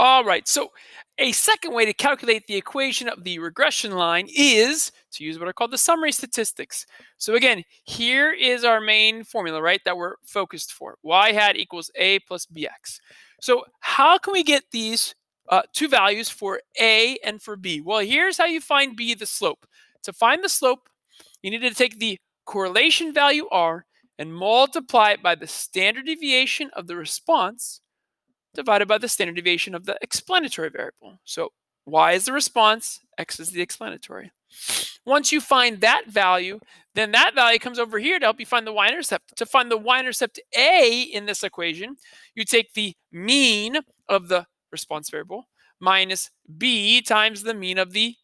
All right, so a second way to calculate the equation of the regression line is to use what are called the summary statistics. So again, here is our main formula, right, that we're focused for. Y hat equals A plus BX. So how can we get these two values for A and for B? Well, here's how you find B, the slope. To find the slope, you need to take the correlation value R and multiply it by the standard deviation of the response divided by the standard deviation of the explanatory variable. So y is the response, x is the explanatory. Once you find that value, then that value comes over here to help you find the y-intercept. To find the y-intercept A in this equation, you take the mean of the response variable minus b times the mean of the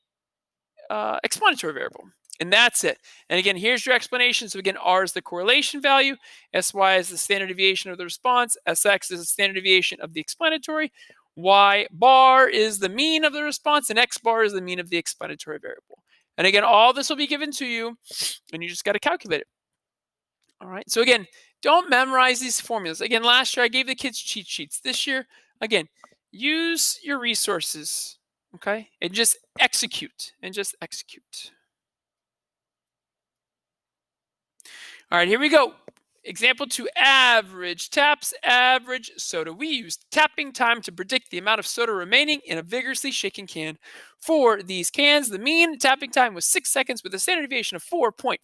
explanatory variable. And that's it. And again, here's your explanation. So again, R is the correlation value, SY is the standard deviation of the response, SX is the standard deviation of the explanatory, Y bar is the mean of the response, and X bar is the mean of the explanatory variable. And again, all this will be given to you, and you just got to calculate it. All right. So again, don't memorize these formulas. Again, last year I gave the kids cheat sheets. This year, again, use your resources, okay? And just execute, All right, here we go. Example 2, average taps, average soda. We use tapping time to predict the amount of soda remaining in a vigorously shaken can. For these cans, the mean tapping time was 6 seconds with a standard deviation of 4.53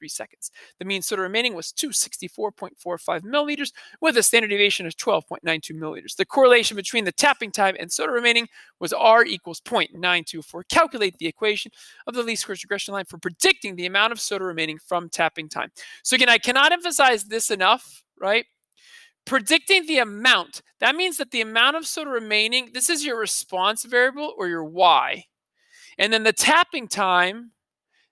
seconds. The mean soda remaining was 264.45 milliliters with a standard deviation of 12.92 milliliters. The correlation between the tapping time and soda remaining was R equals 0.924. Calculate the equation of the least squares regression line for predicting the amount of soda remaining from tapping time. So again, I cannot emphasize this enough, right? Predicting the amount, that means that the amount of soda remaining, this is your response variable or your Y. And then the tapping time,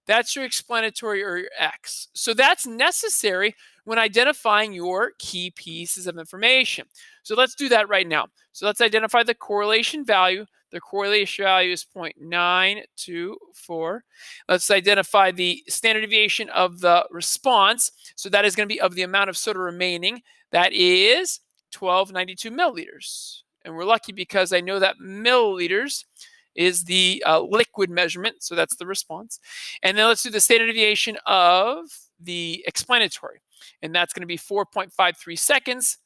that's your explanatory or your X. So that's necessary when identifying your key pieces of information. So let's do that right now. So let's identify the correlation value. The correlation value is 0.924. Let's identify the standard deviation of the response. So that is going to be of the amount of soda remaining. That is 1292 milliliters. And we're lucky because I know that milliliters is the liquid measurement. So that's the response. And then let's do the standard deviation of the explanatory. And that's going to be 4.53 seconds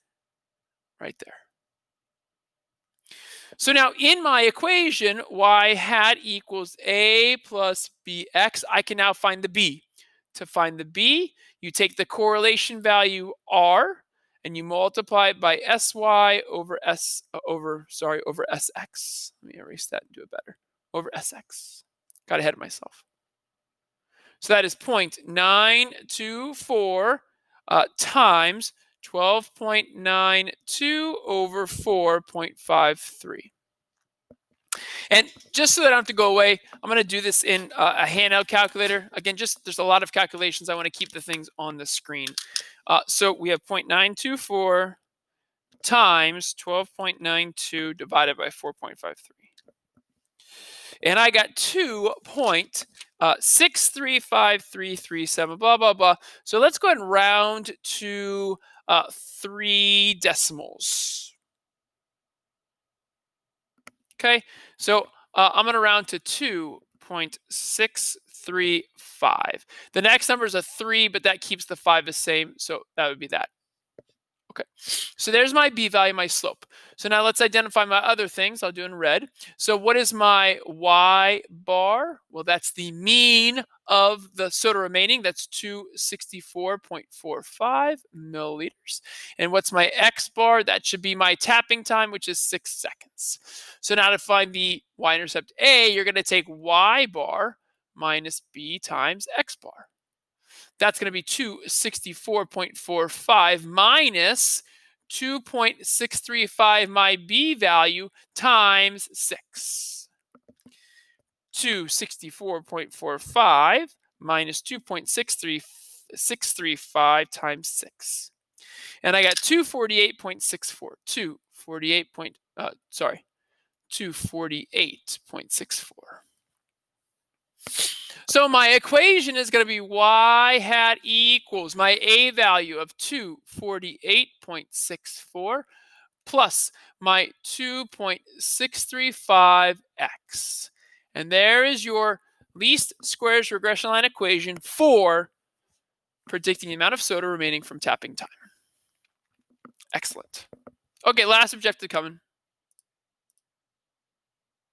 right there. So now in my equation, y hat equals a plus bx, I can now find the b. To find the b, you take the correlation value r and you multiply it by sy over sx. Let me erase that and do it better. Over sx. Got ahead of myself. So that is 0.924 times 12.92 over 4.53. And just so that I don't have to go away, I'm going to do this in a handheld calculator. Again, there's a lot of calculations. I want to keep the things on the screen. So we have 0.924 times 12.92 divided by 4.53. And I got 2.635337, blah, blah, blah. So let's go ahead and round to 3 decimals. Okay, so I'm going to round to 2.635. The next number is a 3, but that keeps the 5 the same, so that would be that. Okay, so there's my b value, my slope. So now let's identify my other things. I'll do in red. So what is my y bar? Well, that's the mean of the soda remaining. That's 264.45 milliliters. And what's my x bar? That should be my tapping time, which is 6 seconds. So now to find the y-intercept A, you're going to take y bar minus b times x bar. That's going to be 264.45 minus 2.635, my b value, times 6. 264.45 minus 2.635 times 6. And I got 248.64. 248.64. So my equation is going to be y hat equals my a value of 248.64 plus my 2.635x. And there is your least squares regression line equation for predicting the amount of soda remaining from tapping time. Excellent. Okay, last objective coming.